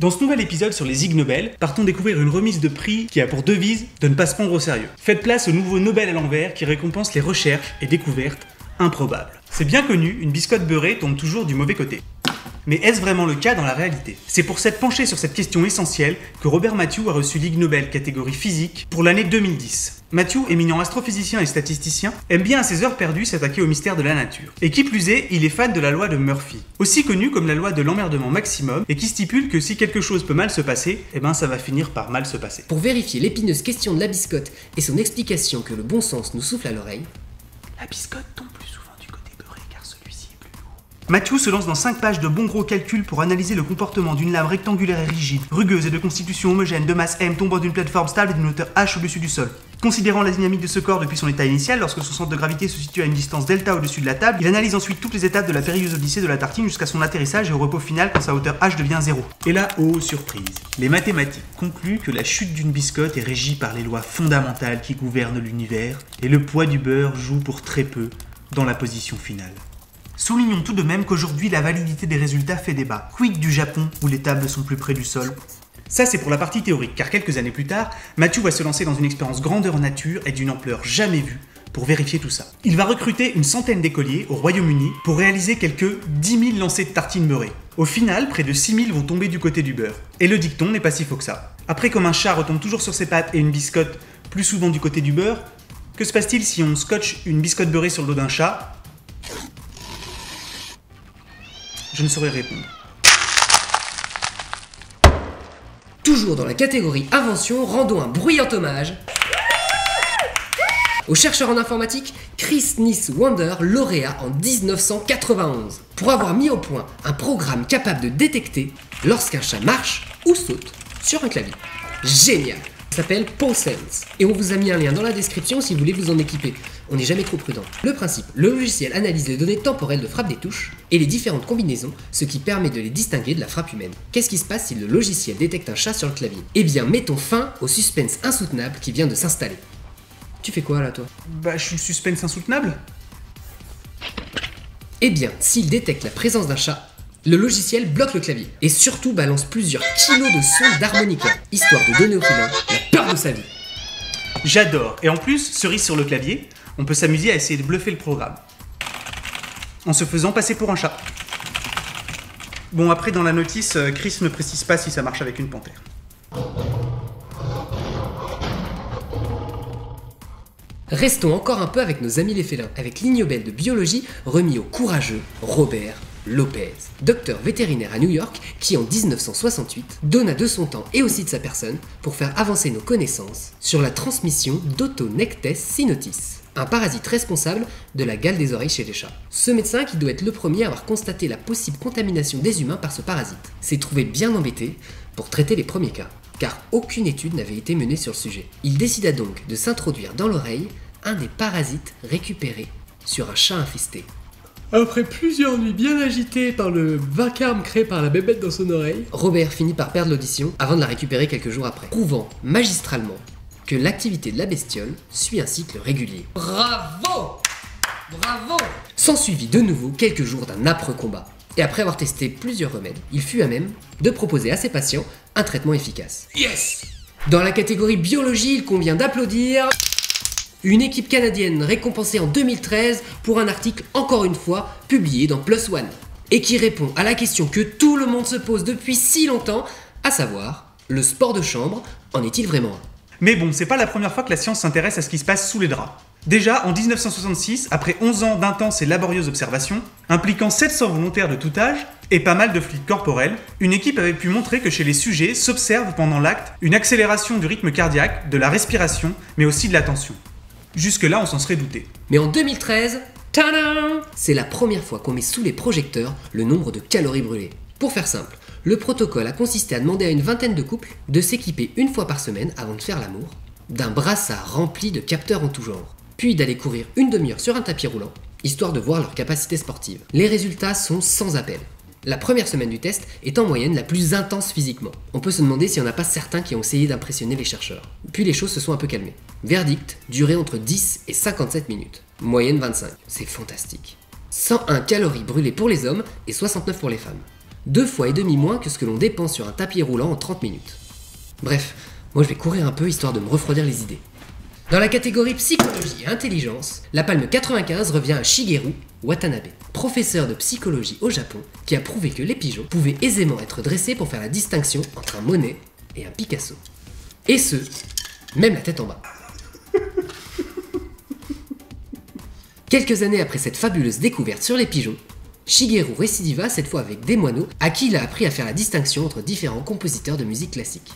Dans ce nouvel épisode sur les Ig Nobel, partons découvrir une remise de prix qui a pour devise de ne pas se prendre au sérieux. Faites place au nouveau Nobel à l'envers qui récompense les recherches et découvertes improbables. C'est bien connu, une biscotte beurrée tombe toujours du mauvais côté. Mais est-ce vraiment le cas dans la réalité? C'est pour s'être penché sur cette question essentielle que Robert Matthew a reçu l'Ig Nobel catégorie physique pour l'année 2010. Matthew, éminent astrophysicien et statisticien, aime bien à ses heures perdues s'attaquer au mystère de la nature. Et qui plus est, il est fan de la loi de Murphy, aussi connue comme la loi de l'emmerdement maximum, et qui stipule que si quelque chose peut mal se passer, eh ben ça va finir par mal se passer. Pour vérifier l'épineuse question de la biscotte et son explication que le bon sens nous souffle à l'oreille, la biscotte tombe plus souvent du côté beurré car celui-ci est plus lourd. Matthew se lance dans 5 pages de bons gros calculs pour analyser le comportement d'une lame rectangulaire et rigide, rugueuse et de constitution homogène de masse m tombant d'une plateforme stable et d'une hauteur h au-dessus du sol. Considérant la dynamique de ce corps depuis son état initial, lorsque son centre de gravité se situe à une distance delta au-dessus de la table, il analyse ensuite toutes les étapes de la périlleuse odyssée de la tartine jusqu'à son atterrissage et au repos final quand sa hauteur h devient 0. Et là, oh surprise, les mathématiques concluent que la chute d'une biscotte est régie par les lois fondamentales qui gouvernent l'univers, et le poids du beurre joue pour très peu dans la position finale. Soulignons tout de même qu'aujourd'hui la validité des résultats fait débat. Quid du Japon où les tables sont plus près du sol? Ça c'est pour la partie théorique, car quelques années plus tard, Matthew va se lancer dans une expérience grandeur nature et d'une ampleur jamais vue pour vérifier tout ça. Il va recruter une centaine d'écoliers au Royaume-Uni pour réaliser quelques 10 000 lancers de tartines beurrées. Au final, près de 6 000 vont tomber du côté du beurre. Et le dicton n'est pas si faux que ça. Après, comme un chat retombe toujours sur ses pattes et une biscotte plus souvent du côté du beurre, que se passe-t-il si on scotche une biscotte beurrée sur le dos d'un chat? Je ne saurais répondre. toujours dans la catégorie invention, rendons un bruyant hommage au chercheur en informatique Chris Niss-Wander, lauréat en 1991, pour avoir mis au point un programme capable de détecter lorsqu'un chat marche ou saute sur un clavier. Génial! Ça s'appelle PawSense et on vous a mis un lien dans la description si vous voulez vous en équiper. On n'est jamais trop prudent. Le principe, le logiciel analyse les données temporelles de frappe des touches et les différentes combinaisons, ce qui permet de les distinguer de la frappe humaine. Qu'est-ce qui se passe si le logiciel détecte un chat sur le clavier? Eh bien, mettons fin au suspense insoutenable qui vient de s'installer. Tu fais quoi là, toi? Bah, je suis le suspense insoutenable. Eh bien, s'il détecte la présence d'un chat, le logiciel bloque le clavier et surtout balance plusieurs kilos de sons d'harmonica, histoire de donner au félin la peur de sa vie. J'adore. Et en plus, cerise sur le clavier, on peut s'amuser à essayer de bluffer le programme. En se faisant passer pour un chat. Bon, après, dans la notice, Chris ne précise pas si ça marche avec une panthère. Restons encore un peu avec nos amis les félins, avec l'Ig Nobel de biologie remis au courageux Robert Lopez, docteur vétérinaire à New York qui en 1968 donna de son temps et aussi de sa personne pour faire avancer nos connaissances sur la transmission d'Autonectes sinotis, un parasite responsable de la gale des oreilles chez les chats. Ce médecin, qui doit être le premier à avoir constaté la possible contamination des humains par ce parasite, s'est trouvé bien embêté pour traiter les premiers cas, car aucune étude n'avait été menée sur le sujet. Il décida donc de s'introduire dans l'oreille un des parasites récupérés sur un chat infesté. Après plusieurs nuits bien agitées par le vacarme créé par la bébête dans son oreille, Robert finit par perdre l'audition avant de la récupérer quelques jours après, prouvant magistralement que l'activité de la bestiole suit un cycle régulier. Bravo! Bravo! S'ensuivit de nouveau quelques jours d'un âpre combat. Et après avoir testé plusieurs remèdes, il fut à même de proposer à ses patients un traitement efficace. Yes! Dans la catégorie biologie, il convient d'applaudir une équipe canadienne récompensée en 2013 pour un article, encore une fois, publié dans PLOS ONE, et qui répond à la question que tout le monde se pose depuis si longtemps, à savoir, le sport de chambre, en est-il vraiment un? Mais bon, c'est pas la première fois que la science s'intéresse à ce qui se passe sous les draps. Déjà, en 1966, après 11 ans d'intenses et laborieuses observations, impliquant 700 volontaires de tout âge, et pas mal de fluides corporels, une équipe avait pu montrer que chez les sujets s'observe pendant l'acte une accélération du rythme cardiaque, de la respiration, mais aussi de la tension. Jusque-là, on s'en serait douté. Mais en 2013, tadam, c'est la première fois qu'on met sous les projecteurs le nombre de calories brûlées. Pour faire simple, le protocole a consisté à demander à une vingtaine de couples de s'équiper une fois par semaine avant de faire l'amour d'un brassard rempli de capteurs en tout genre, puis d'aller courir une demi-heure sur un tapis roulant, histoire de voir leur capacité sportive. Les résultats sont sans appel. La première semaine du test est en moyenne la plus intense physiquement. On peut se demander s'il n'y en a pas certains qui ont essayé d'impressionner les chercheurs. Puis les choses se sont un peu calmées. Verdict, durée entre 10 et 57 minutes. Moyenne 25. C'est fantastique. 101 calories brûlées pour les hommes et 69 pour les femmes. 2,5 fois moins que ce que l'on dépense sur un tapis roulant en 30 minutes. Bref, moi je vais courir un peu histoire de me refroidir les idées. Dans la catégorie psychologie et intelligence, la palme 95 revient à Shigeru Watanabe, professeur de psychologie au Japon, qui a prouvé que les pigeons pouvaient aisément être dressés pour faire la distinction entre un Monet et un Picasso. Et ce, même la tête en bas. Quelques années après cette fabuleuse découverte sur les pigeons, Shigeru récidiva cette fois avec des moineaux à qui il a appris à faire la distinction entre différents compositeurs de musique classique.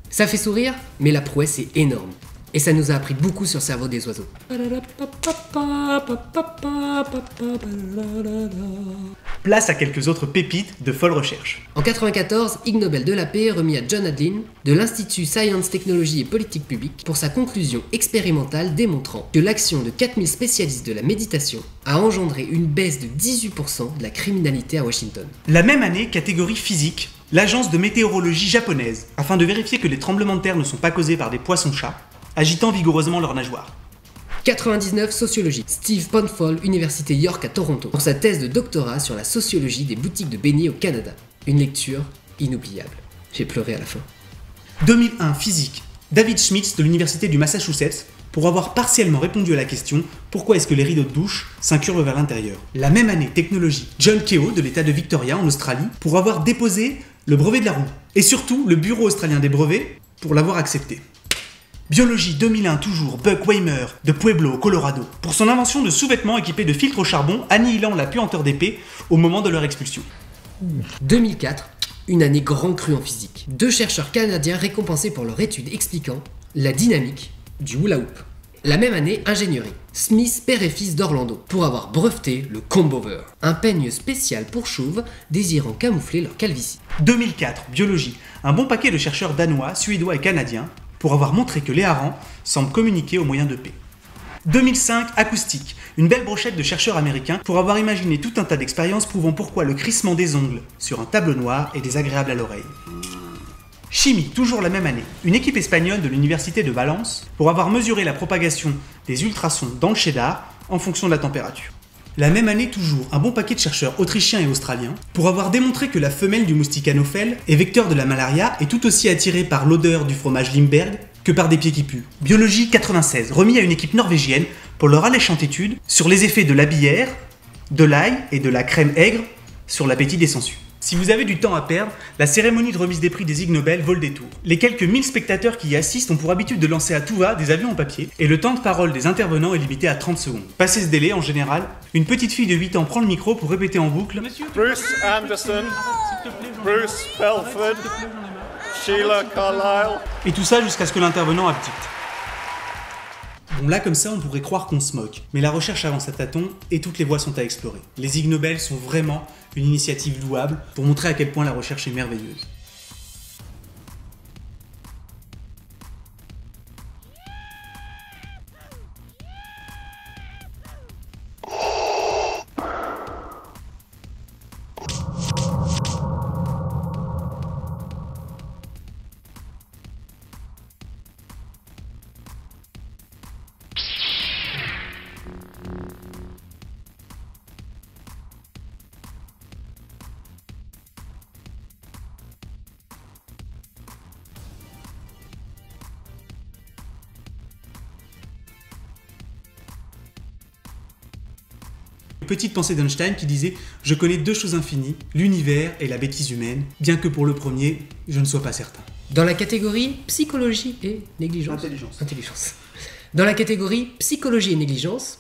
Ça fait sourire, mais la prouesse est énorme. Et ça nous a appris beaucoup sur le cerveau des oiseaux. Place à quelques autres pépites de folle recherche. En 1994, Ig Nobel de la paix est remis à John Hadlin de l'Institut Science, Technology et Politique Publique pour sa conclusion expérimentale démontrant que l'action de 4000 spécialistes de la méditation a engendré une baisse de 18% de la criminalité à Washington. La même année, catégorie physique, l'agence de météorologie japonaise, afin de vérifier que les tremblements de terre ne sont pas causés par des poissons-chats, agitant vigoureusement leurs nageoires. 99 sociologie, Steve Ponfall, Université York à Toronto, pour sa thèse de doctorat sur la sociologie des boutiques de beignets au Canada. Une lecture inoubliable. J'ai pleuré à la fin. 2001 physique, David Schmitz de l'Université du Massachusetts, pour avoir partiellement répondu à la question « Pourquoi est-ce que les rideaux de douche s'incurvent vers l'intérieur ?» La même année, technologie, John Keogh de l'État de Victoria en Australie, pour avoir déposé le brevet de la roue. Et surtout, le Bureau australien des brevets, pour l'avoir accepté. Biologie 2001 toujours, Buck Weimer de Pueblo, Colorado, pour son invention de sous-vêtements équipés de filtres au charbon annihilant la puanteur d'épée au moment de leur expulsion. 2004, une année grand cru en physique. 2 chercheurs canadiens récompensés pour leur étude expliquant la dynamique du hula hoop. La même année, ingénierie. Smith, père et fils d'Orlando, pour avoir breveté le combover, un peigne spécial pour chauves désirant camoufler leur calvitie. 2004, biologie, un bon paquet de chercheurs danois, suédois et canadiens, pour avoir montré que les harengs semblent communiquer au moyen de P. 2005, acoustique, une belle brochette de chercheurs américains pour avoir imaginé tout un tas d'expériences prouvant pourquoi le crissement des ongles sur un tableau noir est désagréable à l'oreille. Chimie, toujours la même année, une équipe espagnole de l'université de Valence pour avoir mesuré la propagation des ultrasons dans le cheddar en fonction de la température. La même année toujours, un bon paquet de chercheurs autrichiens et australiens pour avoir démontré que la femelle du moustique anophèle est vecteur de la malaria et tout aussi attirée par l'odeur du fromage Limberg que par des pieds qui puent. Biologie 96, remis à une équipe norvégienne pour leur alléchante étude sur les effets de la bière, de l'ail et de la crème aigre sur l'appétit des sangsues. Si vous avez du temps à perdre, la cérémonie de remise des prix des Ig Nobel vaut le détour. Les quelques 1000 spectateurs qui y assistent ont pour habitude de lancer à tout va des avions en papier, et le temps de parole des intervenants est limité à 30 secondes. Passé ce délai, en général, une petite fille de 8 ans prend le micro pour répéter en boucle « Bruce Anderson, Bruce Belford, Sheila Carlisle ». Et tout ça jusqu'à ce que l'intervenant abdique. Bon là comme ça on pourrait croire qu'on se moque, mais la recherche avance à tâtons et toutes les voies sont à explorer. Les Ig Nobel sont vraiment une initiative louable pour montrer à quel point la recherche est merveilleuse. Petite pensée d'Einstein qui disait « Je connais 2 choses infinies, l'univers et la bêtise humaine, bien que pour le premier, je ne sois pas certain. » Dans la catégorie psychologie et négligence. Intelligence. Dans la catégorie psychologie et négligence,